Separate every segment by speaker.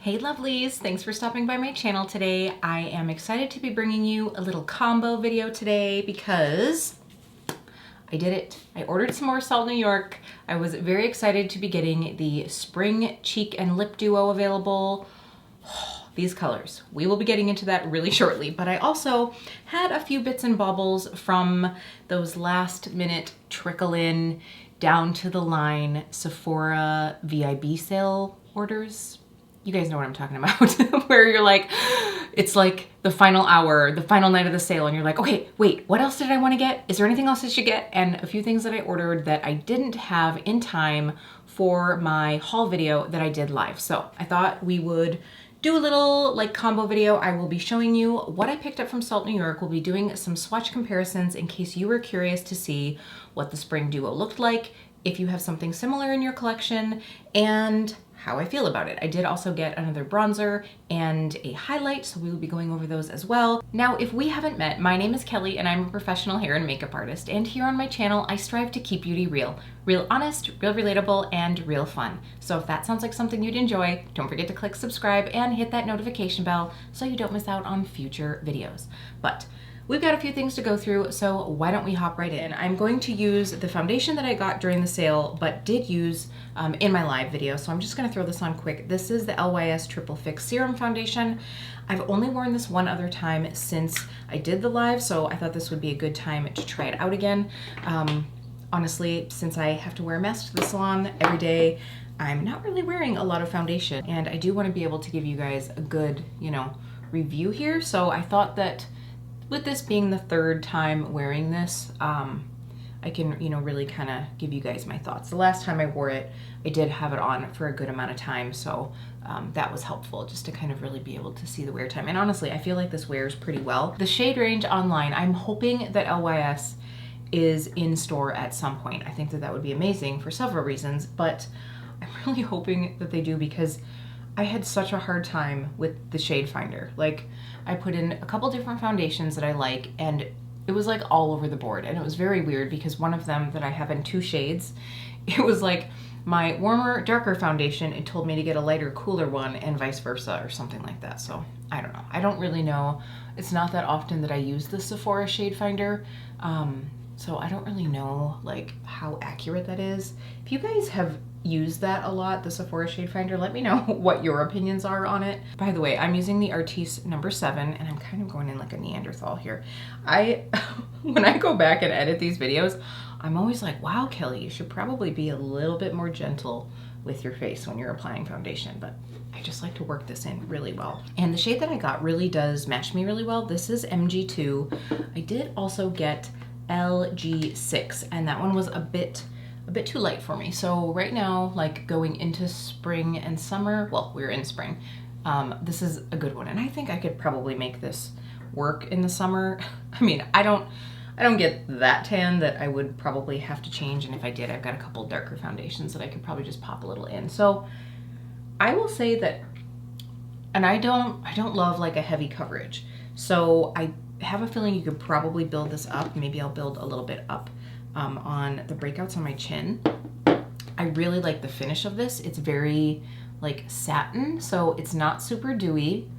Speaker 1: Hey lovelies, thanks for stopping by my channel today. I am excited to be bringing you a little combo video today because I did it. I ordered some more Salt New York. I was very excited to be getting the Spring Cheek and Lip Duo available. These colors. We will be getting into that really shortly, but I also had a few bits and baubles from those last minute trickle in down to the line Sephora VIB sale orders. You guys know what I'm talking about, where you're like, it's like the final hour, the final night of the sale, and you're like, okay, wait, what else did I want to get? Is there anything else I should get? And a few things that I ordered that I didn't have in time for my haul video that I did live. So I thought we would do a little like combo video. I will be showing you what I picked up from Salt New York. We'll be doing some swatch comparisons in case you were curious to see what the Spring Duo looked like, if you have something similar in your collection, and how I feel about it. I did also get another bronzer and a highlight, so we will be going over those as well. Now, if we haven't met, my name is Kelly and I'm a professional hair and makeup artist, and here on my channel, I strive to keep beauty real. Real honest, real relatable, and real fun. So if that sounds like something you'd enjoy, don't forget to click subscribe and hit that notification bell so you don't miss out on future videos. But we've got a few things to go through, so why don't we hop right in? I'm going to use the foundation that I got during the sale, but did use in my live video, so I'm just gonna throw this on quick. This is the LYS Triple Fix Serum Foundation. I've only worn this one other time since I did the live, so I thought this would be a good time to try it out again. Honestly, since I have to wear a mask to the salon every day, I'm not really wearing a lot of foundation, and I do wanna be able to give you guys a good, review here, so I thought that with this being the third time wearing this, I can, really kind of give you guys my thoughts. The last time I wore it, I did have it on for a good amount of time, so that was helpful just to kind of really be able to see the wear time. And honestly, I feel like this wears pretty well. The shade range online, I'm hoping that LYS is in store at some point. I think that that would be amazing for several reasons, but I'm really hoping that they do because I had such a hard time with the shade finder. Like, I put in a couple different foundations that I like, and it was like all over the board. And it was very weird because one of them that I have in 2 shades, it was like my warmer, darker foundation, it told me to get a lighter, cooler one, and vice versa or something like that. So I don't know. I don't really know. It's not that often that I use the Sephora shade finder. So I don't really know like how accurate that is. If you guys have used that a lot, the Sephora shade finder, let me know what your opinions are on it. By the way, I'm using the Artiste number 7, and I'm kind of going in like a Neanderthal here. When I go back and edit these videos, I'm always like, wow, Kelly, you should probably be a little bit more gentle with your face when you're applying foundation, but I just like to work this in really well. And the shade that I got really does match me really well. This is MG2. I did also get LG6, and that one was a bit too light for me. So right now, like going into spring and summer, well, we're in spring, this is a good one. And I think I could probably make this work in the summer. I mean, I don't get that tan that I would probably have to change. And if I did, I've got a couple darker foundations that I could probably just pop a little in. So I will say that, and I don't love like a heavy coverage. So I have a feeling you could probably build this up. Maybe I'll build a little bit up on the breakouts on my chin. I really like the finish of this. It's very like satin, so it's not super dewy,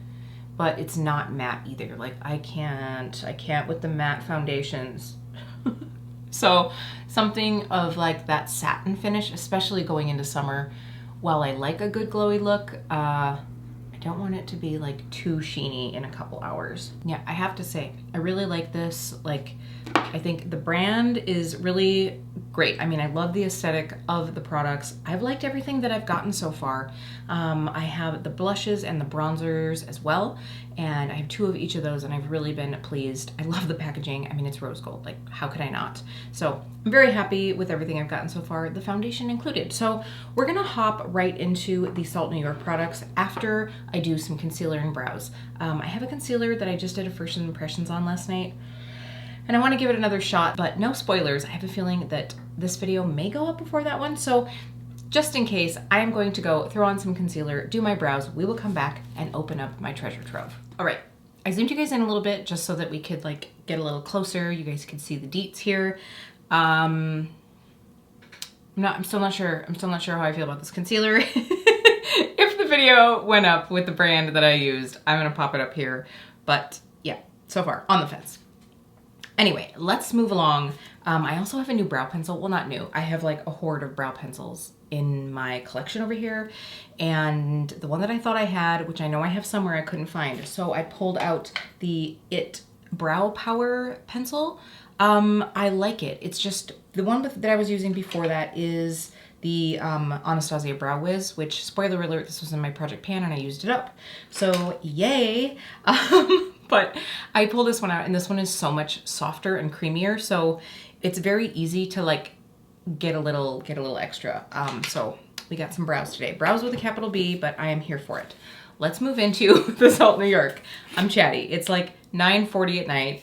Speaker 1: but it's not matte either. Like I can't with the matte foundations. So something of like that satin finish, especially going into summer, while I like a good glowy look, I don't want it to be like too sheeny in a couple hours. Yeah, I have to say, I really like this. Like, I think the brand is really great. I mean, I love the aesthetic of the products. I've liked everything that I've gotten so far. I have the blushes and the bronzers as well, and I have 2 of each of those, and I've really been pleased. I love the packaging. I mean, it's rose gold. Like, how could I not? So I'm very happy with everything I've gotten so far, the foundation included. So we're gonna hop right into the Salt New York products after I do some concealer and brows. I have a concealer that I just did a first impressions on last night, and I want to give it another shot, but no spoilers. I have a feeling that this video may go up before that one, so just in case, I am going to go throw on some concealer, do my brows. We will come back and open up my treasure trove. All right, I zoomed you guys in a little bit just so that we could like get a little closer. You guys could see the deets here. I'm still not sure how I feel about this concealer. If the the video went up with the brand that I used. I'm gonna pop it up here. But yeah, so far, on the fence. Anyway, let's move along. I also have a new brow pencil. Well, not new. I have like a hoard of brow pencils in my collection over here. And the one that I thought I had, which I know I have somewhere, I couldn't find. So I pulled out the IT Brow Power pencil. I like it. It's just, the one that I was using before that is the Anastasia Brow Wiz, which, spoiler alert, this was in my project pan and I used it up. So yay. But I pulled this one out and this one is so much softer and creamier. So it's very easy to like get a little extra. So we got some brows today. Brows with a capital B, but I am here for it. Let's move into the Salt New York. I'm chatty. It's like 9:40 at night.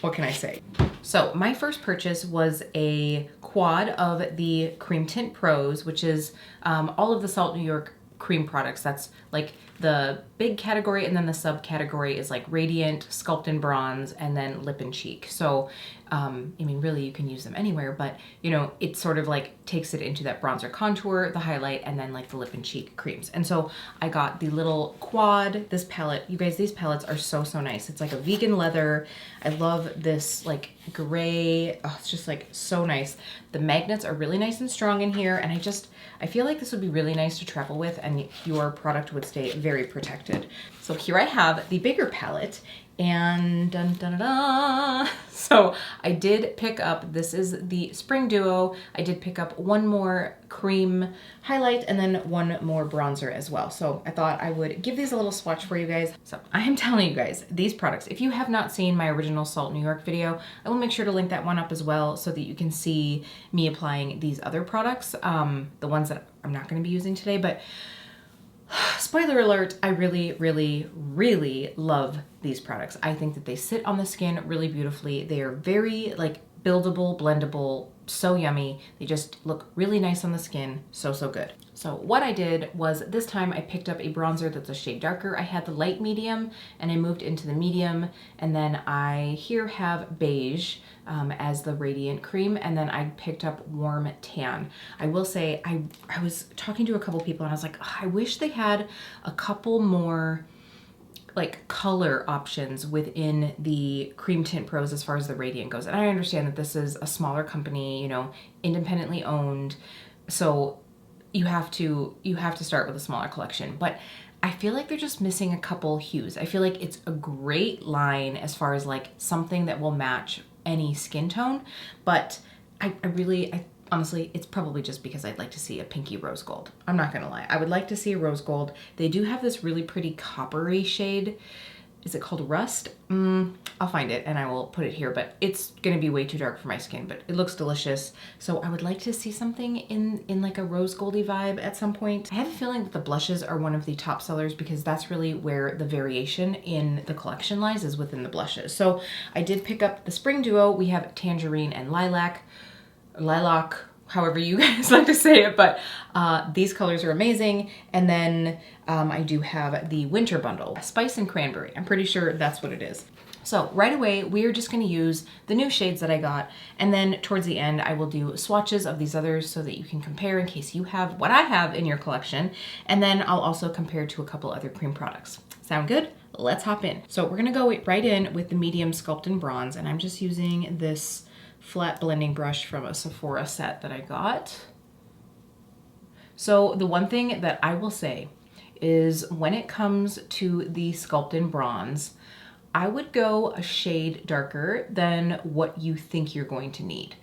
Speaker 1: What can I say? So my first purchase was a quad of the Cream Tint Pros, which is all of the Salt New York cream products. That's like the big category, and then the subcategory is like Radiant, Sculpt and Bronze, and then Lip and Cheek. So, I mean, really you can use them anywhere, but you know, it sort of like takes it into that bronzer contour, the highlight, and then like the lip and cheek creams. And so I got the little quad, this palette. You guys, these palettes are so, so nice. It's like a vegan leather. I love this like gray. Oh, it's just like so nice. The magnets are really nice and strong in here. And I feel like this would be really nice to travel with and your product would stay very protected. So here I have the bigger palette and dun, dun, dun, dun. So I did pick up, this is the Spring Duo. I did pick up one more cream highlight and then one more bronzer as well. So I thought I would give these a little swatch for you guys. So I am telling you guys, these products, if you have not seen my original Salt New York video, I will make sure to link that one up as well so that you can see me applying these other products, the ones that I'm not going to be using today. But spoiler alert, I really, really, really love these products. I think that they sit on the skin really beautifully. They are very like buildable, blendable, so yummy. They just look really nice on the skin. So, so good. So what I did was this time I picked up a bronzer that's a shade darker. I had the light medium and I moved into the medium, and then I here have beige as the radiant cream, and then I picked up warm tan. I will say I was talking to a couple people and I was like, oh, I wish they had a couple more like color options within the Cream Tint Pros as far as the Radiant goes. And I understand that this is a smaller company, you know, independently owned. So you have to start with a smaller collection, but I feel like they're just missing a couple hues. I feel like it's a great line as far as like something that will match any skin tone, but I honestly, it's probably just because I'd like to see a pinky rose gold. I'm not gonna lie. I would like to see a rose gold. They do have this really pretty coppery shade. Is it called Rust? I'll find it and I will put it here, but it's gonna be way too dark for my skin, but it looks delicious. So I would like to see something in like a rose goldy vibe at some point. I have a feeling that the blushes are one of the top sellers because that's really where the variation in the collection lies, is within the blushes. So I did pick up the Spring Duo. We have Tangerine and Lilac, however you guys like to say it, but these colors are amazing. And then I do have the Winter Bundle, Spice and Cranberry. I'm pretty sure that's what it is. So right away, we're just gonna use the new shades that I got. And then towards the end, I will do swatches of these others so that you can compare in case you have what I have in your collection. And then I'll also compare to a couple other cream products. Sound good? Let's hop in. So we're gonna go right in with the medium Sculpt and Bronze, and I'm just using this flat blending brush from a Sephora set that I got. So the one thing that I will say is when it comes to the Sculpt and Bronze, I would go a shade darker than what you think you're going to need,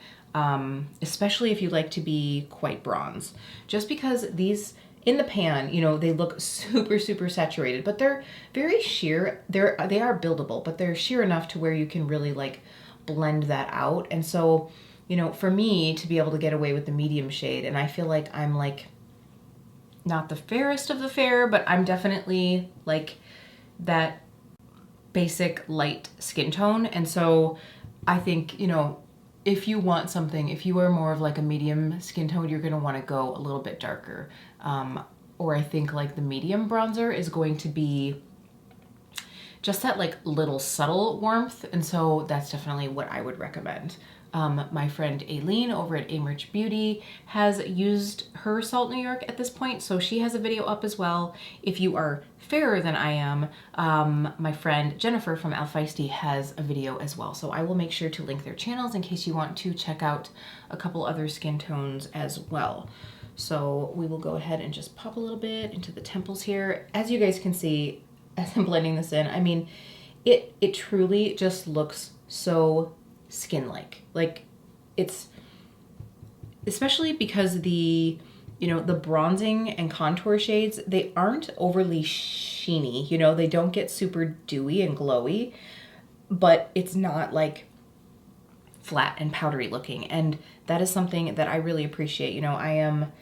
Speaker 1: especially if you like to be quite bronze. Just because these in the pan, you know, they look super, super saturated, but they're very sheer. They are buildable, but they're sheer enough to where you can really like blend that out. And so, you know, for me to be able to get away with the medium shade, and I feel like I'm like not the fairest of the fair, but I'm definitely like that basic light skin tone. And so I think, you know, if you want something, if you are more of like a medium skin tone, you're gonna wanna go a little bit darker. Or I think like the medium bronzer is going to be just that like little subtle warmth. And so that's definitely what I would recommend. My friend Aileen over at Aether Beauty has used her Salt New York at this point, so she has a video up as well. If you are fairer than I am, my friend Jennifer from Allfeisty has a video as well. So I will make sure to link their channels in case you want to check out a couple other skin tones as well. So we will go ahead and just pop a little bit into the temples here. As you guys can see, as I'm blending this in, I mean, it truly just looks so skin-like. Like, it's, especially because the, you know, the bronzing and contour shades, they aren't overly sheeny, you know, they don't get super dewy and glowy, but it's not like flat and powdery looking. And that is something that I really appreciate. You know, I am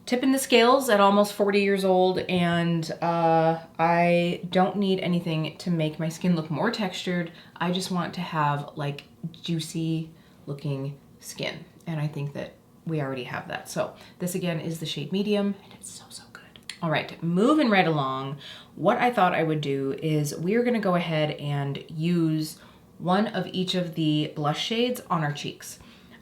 Speaker 1: tipping the scales at almost 40 years old, and I don't need anything to make my skin look more textured. I just want to have like juicy looking skin, and I think that we already have that. So this again is the shade medium, and it's so, so good. All right, moving right along, what I thought I would do is we're gonna go ahead and use one of each of the blush shades on our cheeks.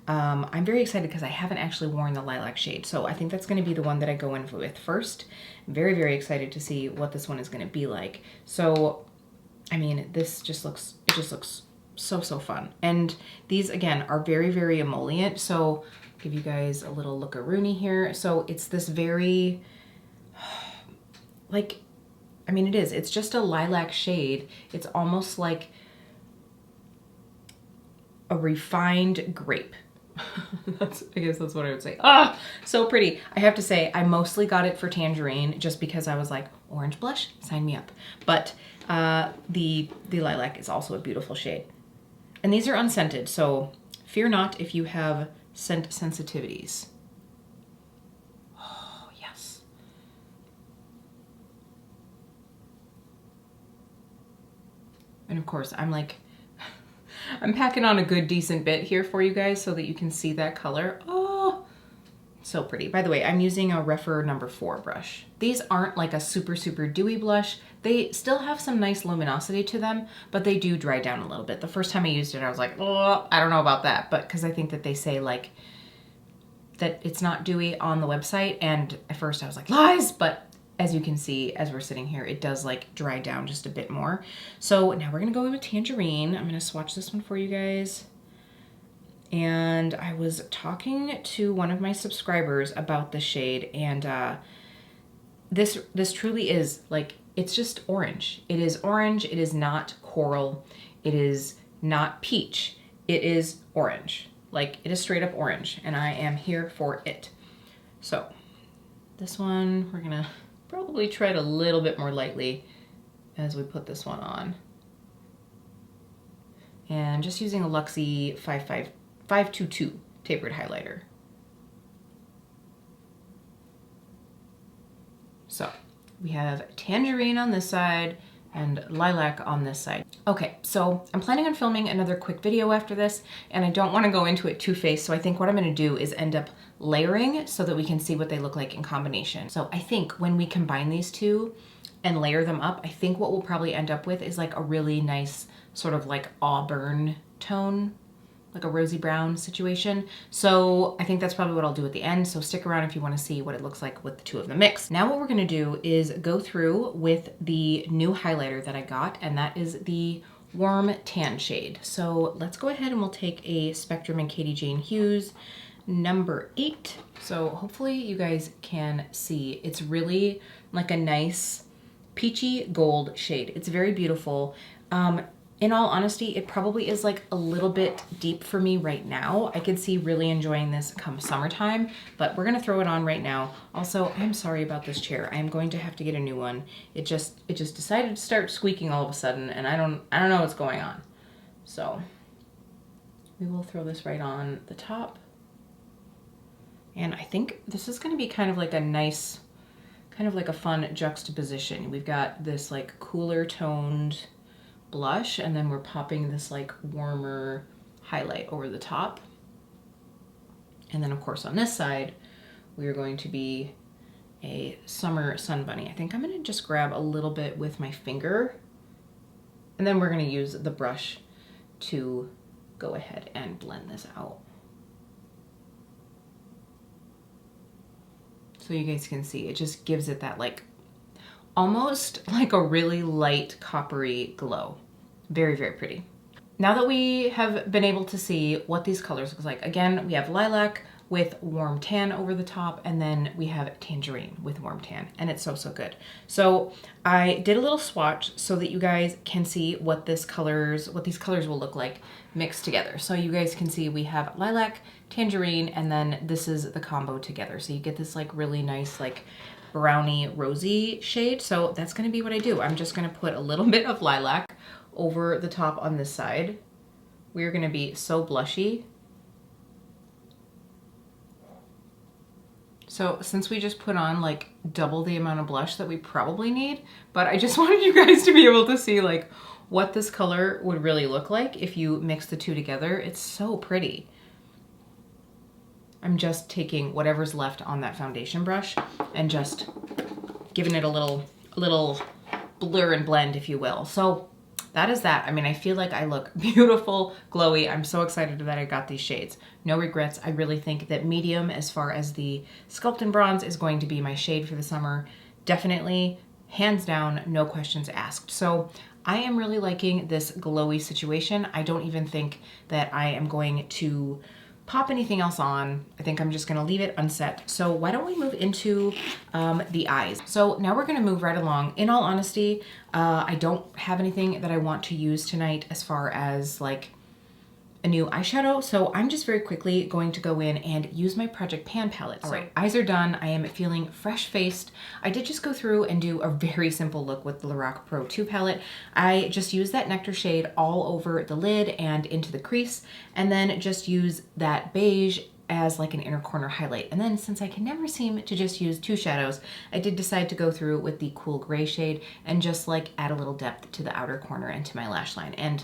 Speaker 1: I'm very excited because I haven't actually worn the lilac shade, so I think that's going to be the one that I go in with first. I'm very, very excited to see what this one is going to be like. So, I mean, this just looks, it just looks so, so fun. And these, again, are very, very emollient. So, I'll give you guys a little look-a-rooney here. So, it's this very, like, I mean, it is. It's just a lilac shade. It's almost like a refined grape. I guess that's what I would say. Ah, so pretty. I have to say, I mostly got it for Tangerine just because I was like, orange blush, sign me up. But the lilac is also a beautiful shade. And these are unscented, so fear not if you have scent sensitivities. Oh, yes. And of course, I'm like, I'm packing on a good decent bit here for you guys so that you can see that color. Oh, so pretty. By the way, I'm using a Refer number 4 brush. These aren't like a super, super dewy blush. They still have some nice luminosity to them, but they do dry down a little bit. The first time I used it, I was like, oh, I don't know about that. But because I think that they say like that it's not dewy on the website. And at first I was like, lies, but as you can see, as we're sitting here, it does like dry down just a bit more. So now we're gonna go in with Tangerine. I'm gonna swatch this one for you guys. And I was talking to one of my subscribers about the shade, and this truly is like, it's just orange. It is orange, it is not coral, it is not peach, it is orange. Like, it is straight up orange, and I am here for it. So this one, we're gonna probably tread a little bit more lightly as we put this one on. And just using a Luxie 522 tapered highlighter. So we have Tangerine on this side and Lilac on this side. Okay, so I'm planning on filming another quick video after this, and I don't want to go into it two-faced, so I think what I'm going to do is end up layering so that we can see what they look like in combination. So I think when we combine these two and layer them up, I think what we'll probably end up with is like a really nice sort of like auburn tone, like a rosy brown situation. So I think that's probably what I'll do at the end. So stick around if you want to see what it looks like with the two of them mixed. Now what we're going to do is go through with the new highlighter that I got, and that is the Warm Tan shade. So let's go ahead and we'll take a Spectrum and Katie Jane Hughes number 8. So hopefully you guys can see. It's really like a nice peachy gold shade. It's very beautiful. In all honesty, it probably is like a little bit deep for me right now. I could see really enjoying this come summertime, but we're gonna throw it on right now. Also, I'm sorry about this chair. I am going to have to get a new one. It just decided to start squeaking all of a sudden, and I don't know what's going on. So we will throw this right on the top. And I think this is gonna be kind of like a nice, kind of like a fun juxtaposition. We've got this like cooler toned blush, and then we're popping this like warmer highlight over the top. And then of course on this side, we are going to be a summer sun bunny. I think I'm gonna just grab a little bit with my finger, and then we're gonna use the brush to go ahead and blend this out. So you guys can see, it just gives it that like, almost like a really light coppery glow. Very, very pretty. Now that we have been able to see what these colors look like, again, we have lilac with warm tan over the top, and then we have tangerine with warm tan, and it's so, so good. So I did a little swatch so that you guys can see what these colors will look like mixed together. So you guys can see we have lilac, tangerine, and then this is the combo together. So you get this like really nice like brownie rosy shade. So that's gonna be what I do. I'm just gonna put a little bit of lilac over the top on this side. We're gonna be so blushy. So since we just put on like double the amount of blush that we probably need, but I just wanted you guys to be able to see like what this color would really look like if you mix the two together. It's so pretty. I'm just taking whatever's left on that foundation brush and just giving it a little blur and blend, if you will. So that is that. I mean, I feel like I look beautiful, glowy. I'm so excited that I got these shades. No regrets. I really think that medium, as far as the Sculpt and Bronze, is going to be my shade for the summer. Definitely, hands down, no questions asked. So I am really liking this glowy situation. I don't even think that I am going to pop anything else on. I think I'm just gonna leave it unset. So why don't we move into the eyes? So now we're gonna move right along. In all honesty, I don't have anything that I want to use tonight as far as like a new eyeshadow. So I'm just very quickly going to go in and use my Project Pan palette. All right, eyes are done. I am feeling fresh-faced. I did just go through and do a very simple look with the Lorac Pro 2 palette. I just used that Nectar shade all over the lid and into the crease, and then just use that beige as like an inner corner highlight. And then since I can never seem to just use two shadows, I did decide to go through with the cool gray shade and just like add a little depth to the outer corner and to my lash line. And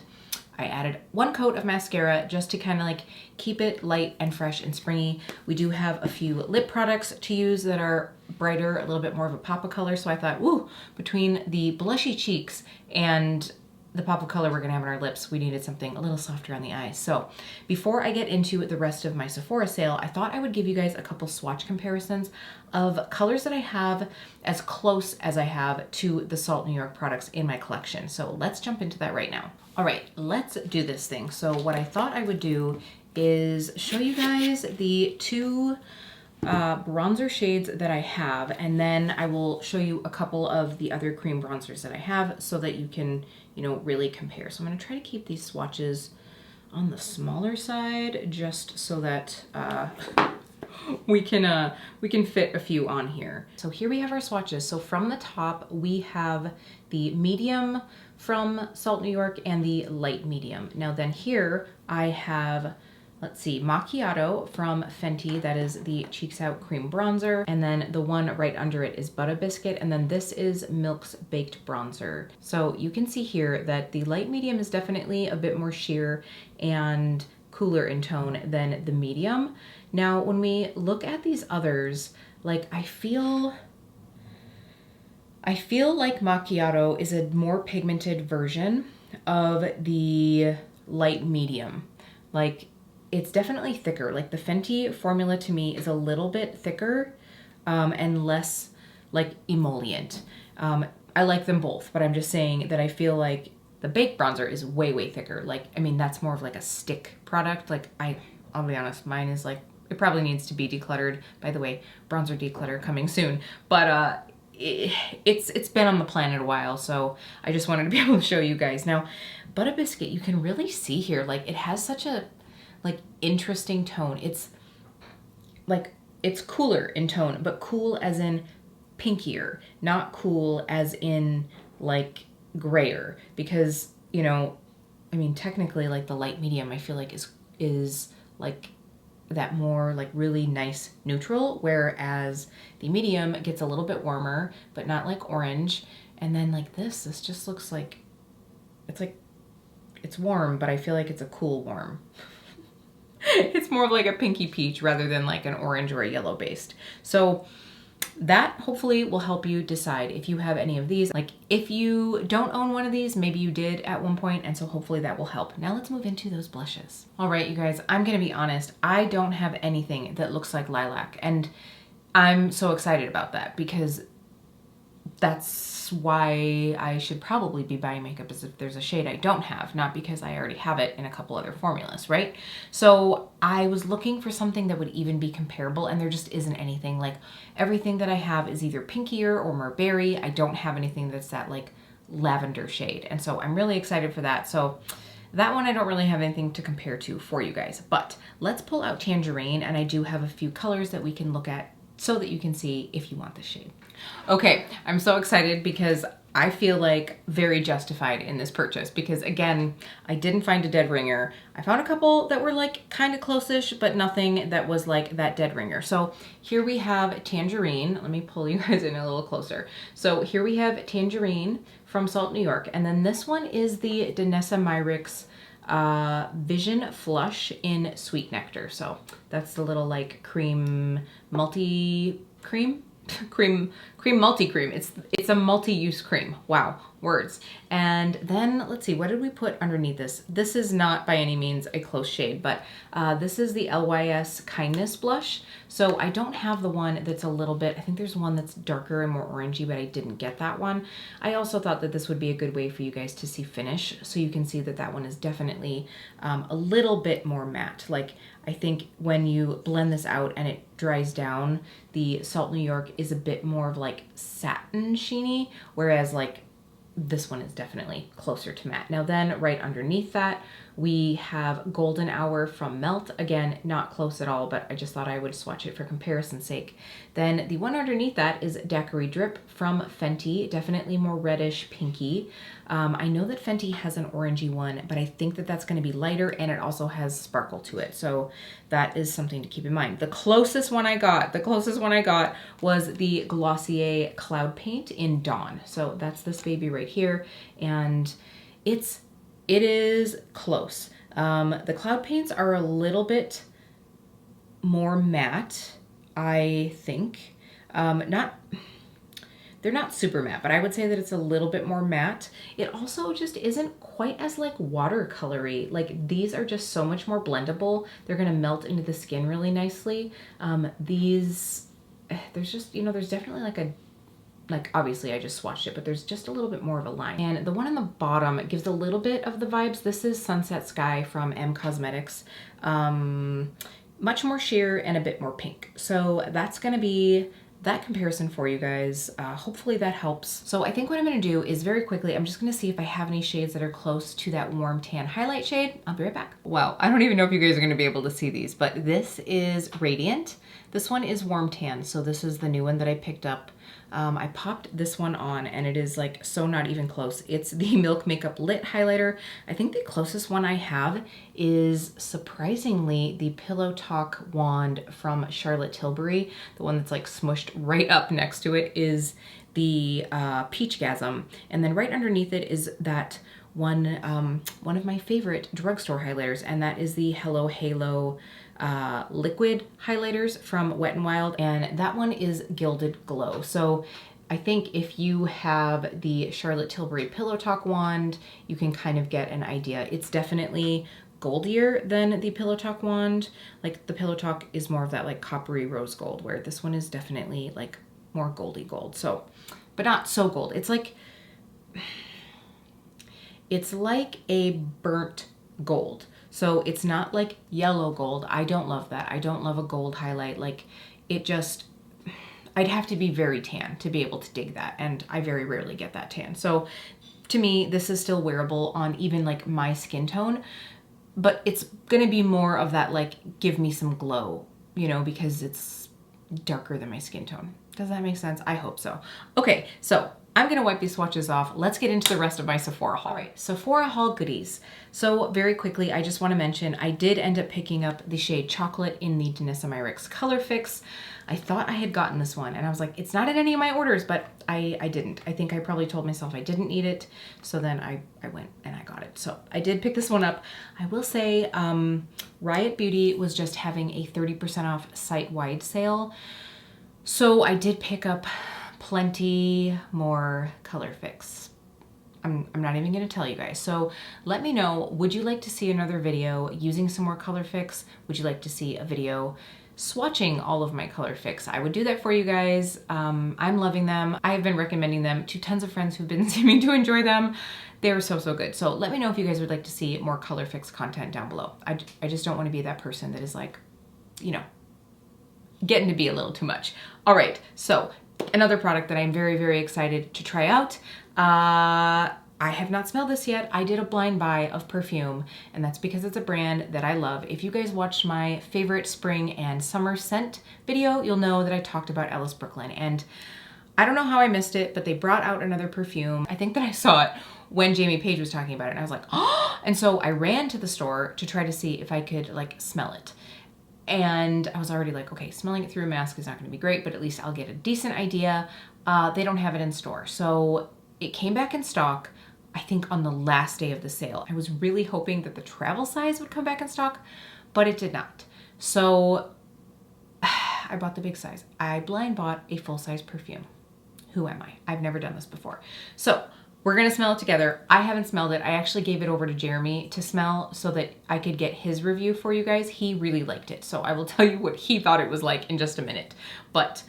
Speaker 1: I added one coat of mascara just to kind of like keep it light and fresh and springy. We do have a few lip products to use that are brighter, a little bit more of a pop of color. So I thought, woo, between the blushy cheeks and the pop of color we're gonna have on our lips, we needed something a little softer on the eyes. So before I get into the rest of my Sephora sale, I thought I would give you guys a couple swatch comparisons of colors that I have as close as I have to the Salt New York products in my collection. So let's jump into that right now. All right, let's do this thing. So what I thought I would do is show you guys the two bronzer shades that I have, and then I will show you a couple of the other cream bronzers that I have so that you can, you know, really compare. So I'm gonna try to keep these swatches on the smaller side just so that we can fit a few on here. So here we have our swatches. So from the top, we have the medium from Salt New York and the light medium. Now then here I have, let's see, Macchiato from Fenty. That is the Cheeks Out Cream Bronzer. And then the one right under it is Butter Biscuit. And then this is Milk's Baked Bronzer. So you can see here that the light medium is definitely a bit more sheer and cooler in tone than the medium. Now, when we look at these others, like I feel like Macchiato is a more pigmented version of the light medium. Like, it's definitely thicker. Like the Fenty formula to me is a little bit thicker and less like emollient. I like them both, but I'm just saying that I feel like the Baked Bronzer is way, way thicker. Like, I mean, that's more of like a stick product. Like I'll be honest, mine is like, it probably needs to be decluttered. By the way, bronzer declutter coming soon. But it's been on the planet a while, so I just wanted to be able to show you guys. Now, Butter Biscuit, you can really see here, like it has such a like interesting tone. It's like, it's cooler in tone, but cool as in pinkier, not cool as in like grayer, because, you know, I mean, technically like the light medium I feel like is like that more like really nice neutral, whereas the medium gets a little bit warmer, but not like orange. And then like this just looks like, it's like, it's warm, but I feel like it's a cool warm. It's more of like a pinky peach rather than like an orange or a yellow based. So that hopefully will help you decide if you have any of these. Like if you don't own one of these, maybe you did at one point, and so hopefully that will help. Now let's move into those blushes. All right, you guys, I'm gonna be honest, I don't have anything that looks like lilac, and I'm so excited about that because that's why I should probably be buying makeup, is if there's a shade I don't have, not because I already have it in a couple other formulas, right? So I was looking for something that would even be comparable, and there just isn't anything. Like everything that I have is either pinkier or more berry. I don't have anything that's that like lavender shade, and so I'm really excited for that. So that one I don't really have anything to compare to for you guys, but let's pull out Tangerine, and I do have a few colors that we can look at so that you can see if you want this shade. Okay, I'm so excited because I feel like very justified in this purchase because again, I didn't find a dead ringer. I found a couple that were like kind of close-ish, but nothing that was like that dead ringer. So here we have Tangerine. Let me pull you guys in a little closer. So here we have Tangerine from Salt, New York. And then this one is the Danessa Myricks Vision Flush in Sweet Nectar. So that's the little like cream multi-cream? cream multi-cream. It's a multi-use cream. Wow, words. And then let's see, what did we put underneath this? This is not by any means a close shade, but this is the LYS Kindness blush. So I don't have the one that's a little bit, I think there's one that's darker and more orangey, but I didn't get that one. I also thought that this would be a good way for you guys to see finish, so you can see that that one is definitely a little bit more matte. Like I think when you blend this out and it dries down, the Salt New York is a bit more of like satin sheeny, whereas like this one is definitely closer to matte. Now then right underneath that, we have Golden Hour from Melt. Again, not close at all, but I just thought I would swatch it for comparison's sake. Then the one underneath that is Daiquiri Drip from Fenty, definitely more reddish pinky. I know that Fenty has an orangey one, but I think that that's gonna be lighter and it also has sparkle to it. So that is something to keep in mind. The closest one I got was the Glossier Cloud Paint in Dawn. So that's this baby right here. And it is close. The cloud paints are a little bit more matte, I think. They're not super matte, but I would say that it's a little bit more matte. It also just isn't quite as like watercolory. Like these are just so much more blendable. They're gonna melt into the skin really nicely. These, there's just, you know, there's definitely like obviously I just swatched it, but there's just a little bit more of a line. And the one on the bottom gives a little bit of the vibes. This is Sunset Sky from M Cosmetics. Much more sheer and a bit more pink. So that's gonna be that comparison for you guys. Hopefully that helps. So I think what I'm gonna do is very quickly, I'm just gonna see if I have any shades that are close to that warm tan highlight shade. I'll be right back. Wow, I don't even know if you guys are gonna be able to see these, but this is Radiant. This one is warm tan, so this is the new one that I picked up. I popped this one on and it is like so not even close. It's the Milk Makeup Lit Highlighter. I think the closest one I have is surprisingly the Pillow Talk wand from Charlotte Tilbury. The one that's like smushed right up next to it is the Peachgasm. And then right underneath it is that one of my favorite drugstore highlighters, and that is the Hello Halo liquid highlighters from Wet n Wild, and that one is Gilded Glow. So I think if you have the Charlotte Tilbury Pillow Talk wand, you can kind of get an idea. It's definitely goldier than the Pillow Talk wand. Like the Pillow Talk is more of that like coppery rose gold, where this one is definitely like more goldy gold. So, but not so gold. It's like a burnt gold. So it's not like yellow gold. I don't love that. I don't love a gold highlight. Like it just, I'd have to be very tan to be able to dig that. And I very rarely get that tan. So to me, this is still wearable on even like my skin tone, but it's gonna be more of that like, give me some glow, you know, because it's darker than my skin tone. Does that make sense? I hope so. Okay, so I'm gonna wipe these swatches off. Let's get into the rest of my Sephora haul. All right, Sephora haul goodies. So very quickly, I just wanna mention, I did end up picking up the shade Chocolate in the Danessa Myricks Color Fix. I thought I had gotten this one and I was like, it's not in any of my orders, but I didn't. I think I probably told myself I didn't need it. So then I went and I got it. So I did pick this one up. I will say Riot Beauty was just having a 30% off site-wide sale. So I did pick up plenty more color fix. I'm not even gonna tell you guys. So let me know, would you like to see another video using some more color fix? Would you like to see a video swatching all of my color fix? I would do that for you guys. I'm loving them. I have been recommending them to tons of friends who've been seeming to enjoy them. They're so, so good. So let me know if you guys would like to see more color fix content down below. I just don't want to be that person that is like, you know, getting to be a little too much. All right, so another product that I'm very, very excited to try out. I have not smelled this yet. I did a blind buy of perfume, and that's because it's a brand that I love. If you guys watched my favorite spring and summer scent video, you'll know that I talked about LYS Brooklyn, and I don't know how I missed it, but they brought out another perfume. I think that I saw it when Jamie Page was talking about it, and I was like, oh! And so I ran to the store to try to see if I could like smell it. And I was already like, okay, smelling it through a mask is not gonna be great, but at least I'll get a decent idea. They don't have it in store. So it came back in stock, I think on the last day of the sale. I was really hoping that the travel size would come back in stock, but it did not. So I bought the big size. I blind bought a full-size perfume. Who am I? I've never done this before. So we're gonna smell it together. I haven't smelled it. I actually gave it over to Jeremy to smell so that I could get his review for you guys. He really liked it. So I will tell you what he thought it was like in just a minute. But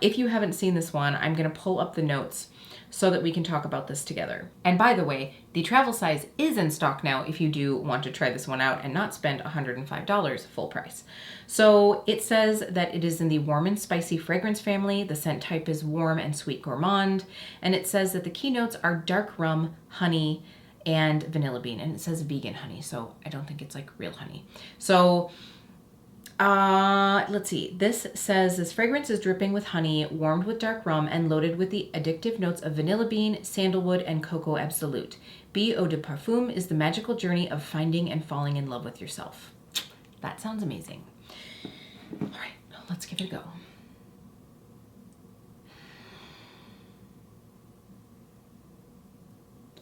Speaker 1: if you haven't seen this one, I'm gonna pull up the notes so that we can talk about this together. And by the way, the travel size is in stock now if you do want to try this one out and not spend $105 full price. So it says that it is in the warm and spicy fragrance family. The scent type is warm and sweet gourmand. And it says that the keynotes are dark rum, honey, and vanilla bean. And it says vegan honey, so I don't think it's like real honey. So let's see. This says this fragrance is dripping with honey, warmed with dark rum, and loaded with the addictive notes of vanilla bean, sandalwood, and cocoa absolute. Eau de Parfum is the magical journey of finding and falling in love with yourself. That sounds amazing. All right, let's give it a go.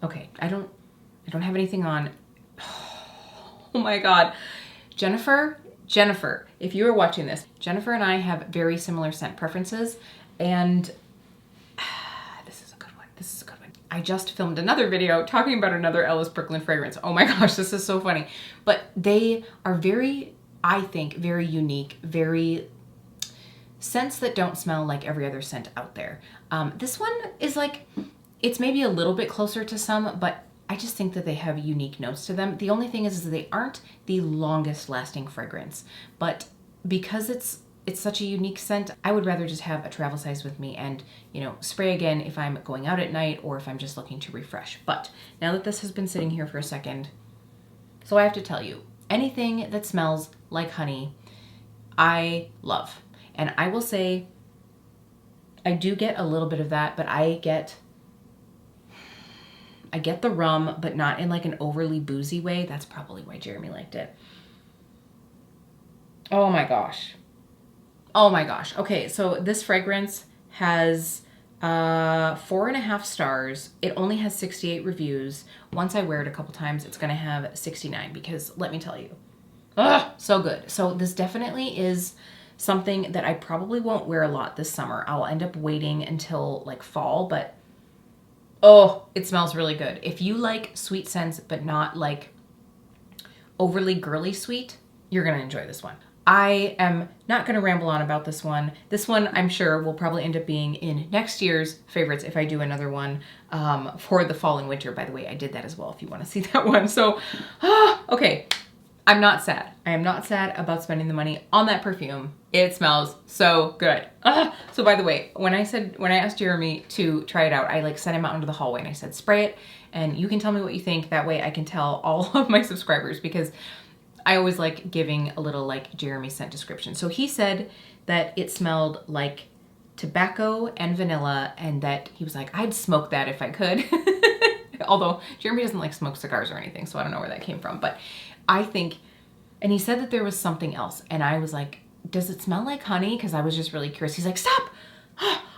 Speaker 1: Okay, I don't have anything on. Oh my God. Jennifer, if you are watching this, Jennifer and I have very similar scent preferences, and this is a good one. This is a good one. I just filmed another video talking about another LYS Brooklyn fragrance. Oh my gosh, this is so funny. But they are very, I think, very unique, very scents that don't smell like every other scent out there. This one is like, it's maybe a little bit closer to some, but I just think that they have unique notes to them. The only thing is that they aren't the longest lasting fragrance, but because it's such a unique scent, I would rather just have a travel size with me and, you know, spray again if I'm going out at night or if I'm just looking to refresh. But now that this has been sitting here for a second, so I have to tell you, anything that smells like honey, I love. And I will say, I do get a little bit of that, but I get the rum, but not in like an overly boozy way. That's probably why Jeremy liked it. Oh my gosh. Oh my gosh. Okay, so this fragrance has 4.5 stars. It only has 68 reviews. Once I wear it a couple times, it's gonna have 69 because let me tell you, so good. So this definitely is something that I probably won't wear a lot this summer. I'll end up waiting until like fall, but oh, it smells really good. If you like sweet scents, but not like overly girly sweet, you're gonna enjoy this one. I am not gonna ramble on about this one. This one, I'm sure, will probably end up being in next year's favorites if I do another one for the fall and winter. By the way, I did that as well if you wanna see that one. So, okay, I'm not sad. I am not sad about spending the money on that perfume. It smells so good. So by the way, when I asked Jeremy to try it out, I like sent him out into the hallway and I said, spray it and you can tell me what you think. That way I can tell all of my subscribers because I always like giving a little like Jeremy scent description. So he said that it smelled like tobacco and vanilla and that he was like, I'd smoke that if I could. Although Jeremy doesn't like smoke cigars or anything, so I don't know where that came from. But I think, and he said that there was something else. And I was like, does it smell like honey? Because I was just really curious. He's like, stop.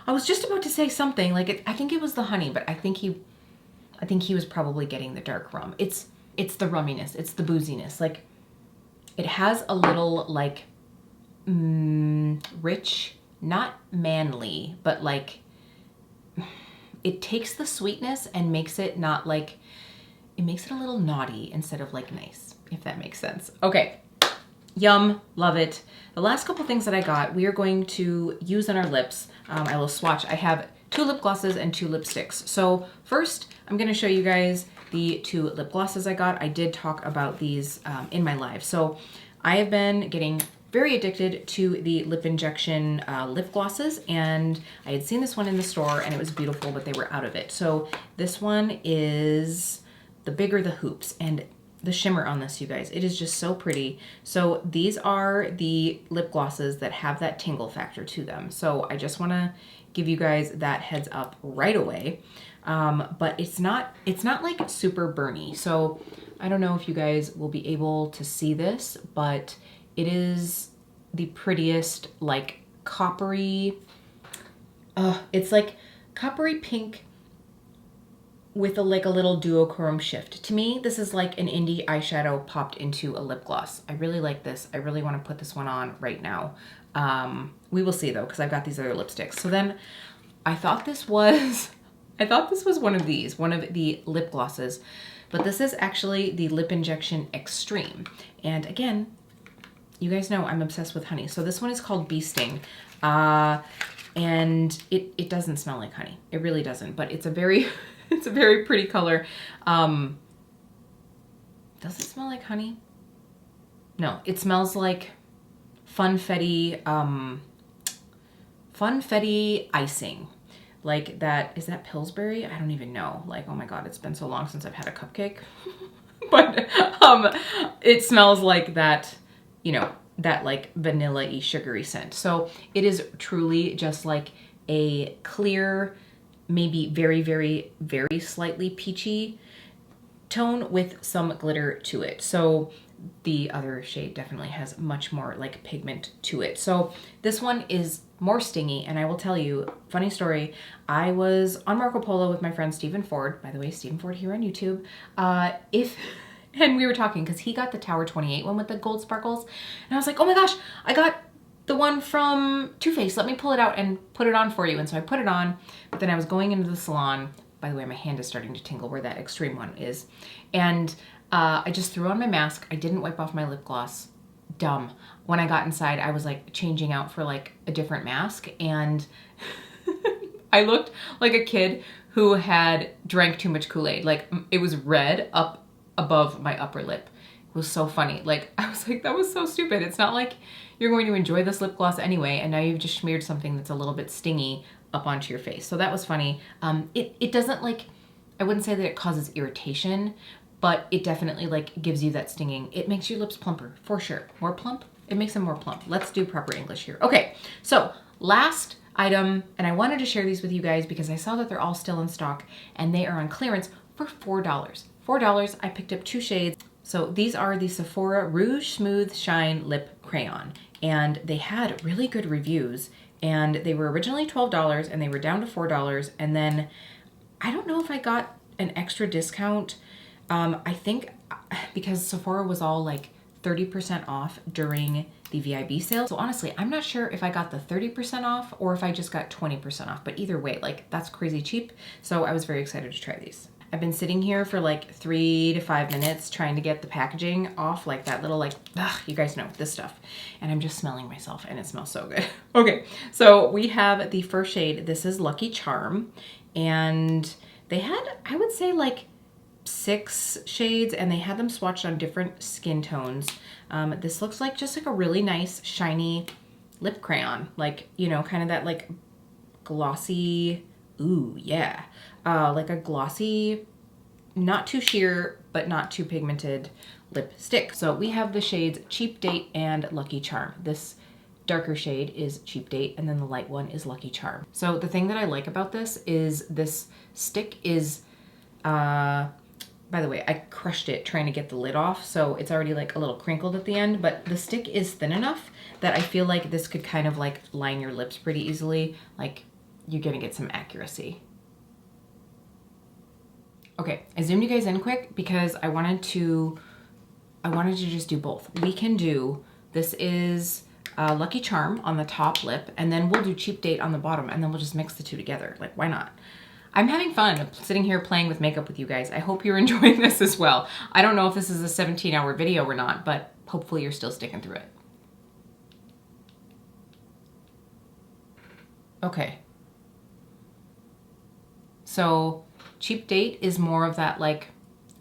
Speaker 1: I was just about to say something. Like, I think it was the honey, but I think he was probably getting the dark rum. It's the rumminess. It's the booziness. Like, it has a little, like, rich not manly, but like, it takes the sweetness and makes it not like, it makes it a little naughty instead of like nice, if that makes sense. Okay, yum, love it. The last couple things that I got, we are going to use on our lips. I will swatch. I have 2 lip glosses and 2 lipsticks. So first, I'm gonna show you guys the 2 lip glosses I got. I did talk about these in my live. So I have been getting very addicted to the lip injection lip glosses, and I had seen this one in the store and it was beautiful, but they were out of it. So this one is the bigger the hoops, and the shimmer on this, you guys, it is just so pretty. So these are the lip glosses that have that tingle factor to them. So I just wanna give you guys that heads up right away. But it's not like super burny. So I don't know if you guys will be able to see this, but it is the prettiest, like coppery, it's like coppery pink with a little duochrome shift. To me, this is like an indie eyeshadow popped into a lip gloss. I really like this. I really want to put this one on right now. We will see though, because I've got these other lipsticks. So then I thought this was one of these, one of the lip glosses, but this is actually the Lip Injection Extreme. And again, you guys know I'm obsessed with honey. So this one is called Bee Sting. And it doesn't smell like honey. It really doesn't, but it's a very, it's a very pretty color. Does it smell like honey? No, it smells like funfetti icing. Like that, is that Pillsbury? I don't even know. Like, oh my God, it's been so long since I've had a cupcake. But it smells like that, you know, that like vanilla-y sugary scent. So it is truly just like a clear, maybe very, very, very slightly peachy tone with some glitter to it. So the other shade definitely has much more like pigment to it. So this one is more stingy, and I will tell you, funny story, I was on Marco Polo with my friend Stephen Ford, by the way, Stephen Ford here on YouTube, and we were talking because he got the Tower 28 one with the gold sparkles, and I was like, oh my gosh, I got the one from Too Faced, let me pull it out and put it on for you. And so I put it on, but then I was going into the salon. By the way, my hand is starting to tingle where that extreme one is. And I just threw on my mask. I didn't wipe off my lip gloss. Dumb. When I got inside, I was like changing out for like a different mask, and I looked like a kid who had drank too much Kool-Aid. Like it was red up above my upper lip. It was so funny. Like I was like, that was so stupid. It's not like you're going to enjoy this lip gloss anyway, and now you've just smeared something that's a little bit stingy up onto your face. So that was funny. It doesn't like, I wouldn't say that it causes irritation, but it definitely like gives you that stinging. It makes your lips plumper, for sure. More plump? It makes them more plump. Let's do proper English here. Okay, so last item, and I wanted to share these with you guys because I saw that they're all still in stock and they are on clearance for $4. $4, I picked up 2 shades. So these are the Sephora Rouge Smooth Shine Lip Crayon, and they had really good reviews, and they were originally $12 and they were down to $4, and then I don't know if I got an extra discount. I think because Sephora was all like 30% off during the VIB sale. So honestly, I'm not sure if I got the 30% off or if I just got 20% off, but either way, like that's crazy cheap. So I was very excited to try these. I've been sitting here for like 3 to 5 minutes trying to get the packaging off, like that little like, you guys know this stuff. And I'm just smelling myself and it smells so good. Okay, so we have the first shade. This is Lucky Charm. And they had, I would say like 6 shades, and they had them swatched on different skin tones. This looks like just like a really nice shiny lip crayon, like, you know, kind of that like glossy, ooh yeah, like a glossy, not too sheer but not too pigmented lipstick. So we have the shades Cheap Date and Lucky Charm. This darker shade is Cheap Date, and then the light one is Lucky Charm. So the thing that I like about this is this stick is by the way, I crushed it trying to get the lid off, so it's already like a little crinkled at the end, but the stick is thin enough that I feel like this could kind of like line your lips pretty easily. Like you're gonna get some accuracy. Okay, I zoomed you guys in quick because I wanted to just do both. We can do, this is Lucky Charm on the top lip, and then we'll do Cheap Date on the bottom, and then we'll just mix the two together. Like, why not? I'm having fun sitting here playing with makeup with you guys. I hope you're enjoying this as well. I don't know if this is a 17-hour video or not, but hopefully you're still sticking through it. Okay. So Cheap Date is more of that like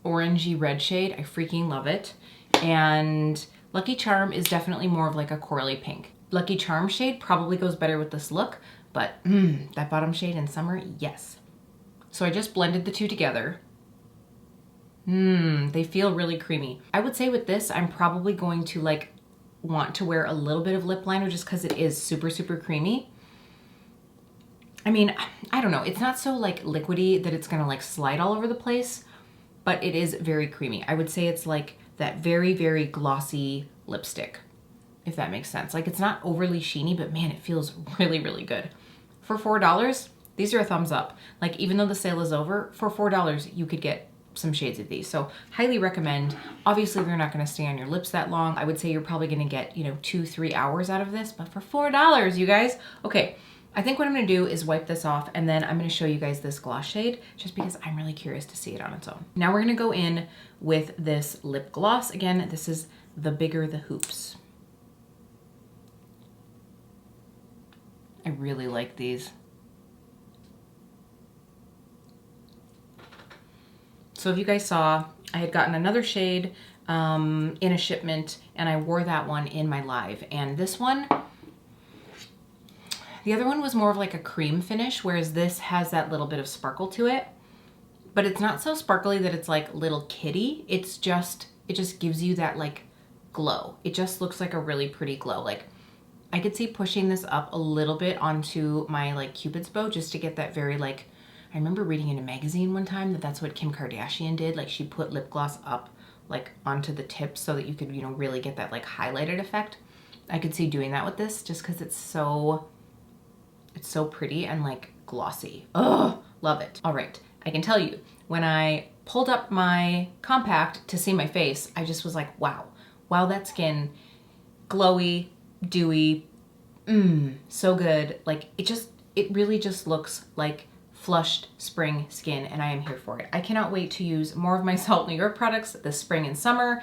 Speaker 1: orangey red shade. I freaking love it. And Lucky Charm is definitely more of like a corally pink. Lucky Charm shade probably goes better with this look, but that bottom shade in summer, yes. So I just blended the two together. They feel really creamy. I would say with this, I'm probably going to like want to wear a little bit of lip liner just because it is super, super creamy. I mean, I don't know. It's not so like liquidy that it's gonna like slide all over the place, but it is very creamy. I would say it's like that very, very glossy lipstick, if that makes sense. Like, it's not overly sheeny, but man, it feels really, really good. For $4, these are a thumbs up. Like, even though the sale is over, for $4, you could get some shades of these. So highly recommend. Obviously, they're not gonna stay on your lips that long. I would say you're probably gonna get, you know, 2-3 hours out of this, but for $4, you guys. Okay, I think what I'm gonna do is wipe this off, and then I'm gonna show you guys this gloss shade just because I'm really curious to see it on its own. Now we're gonna go in with this lip gloss. Again, this is The Bigger the Hoops. I really like these. So if you guys saw, I had gotten another shade in a shipment, and I wore that one in my live. And this one, the other one was more of like a cream finish, whereas this has that little bit of sparkle to it. But it's not so sparkly that it's like little kitty. It's just, it just gives you that like glow. It just looks like a really pretty glow. Like, I could see pushing this up a little bit onto my like Cupid's bow just to get that very like, I remember reading in a magazine one time that that's what Kim Kardashian did. Like, she put lip gloss up like onto the tips so that you could, you know, really get that like highlighted effect. I could see doing that with this just because it's so pretty and like glossy. Oh, love it. All right, I can tell you, when I pulled up my compact to see my face, I just was like, wow, that skin, glowy, dewy, so good. Like, it really just looks like flushed spring skin, and I am here for it. I cannot wait to use more of my Salt New York products this spring and summer.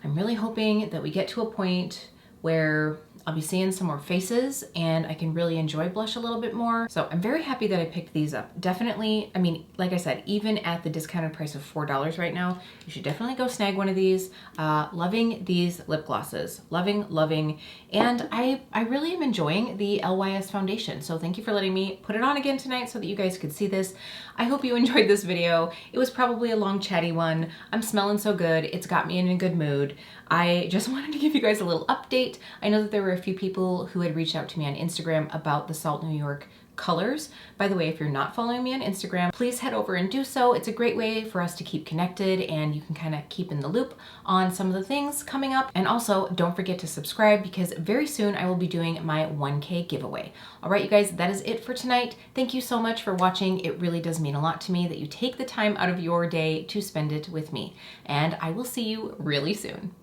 Speaker 1: I'm really hoping that we get to a point where I'll be seeing some more faces and I can really enjoy blush a little bit more. So I'm very happy that I picked these up. Definitely, I mean, like I said, even at the discounted price of $4 right now, you should definitely go snag one of these. Loving these lip glosses. Loving. And I really am enjoying the LYS Foundation. So thank you for letting me put it on again tonight so that you guys could see this. I hope you enjoyed this video. It was probably a long chatty one. I'm smelling so good. It's got me in a good mood. I just wanted to give you guys a little update. I know that there were a few people who had reached out to me on Instagram about the Salt New York colors. By the way, if you're not following me on Instagram, please head over and do so. It's a great way for us to keep connected, and you can kind of keep in the loop on some of the things coming up. And also, don't forget to subscribe because very soon I will be doing my 1K giveaway. All right, you guys, that is it for tonight. Thank you so much for watching. It really does mean a lot to me that you take the time out of your day to spend it with me. And I will see you really soon.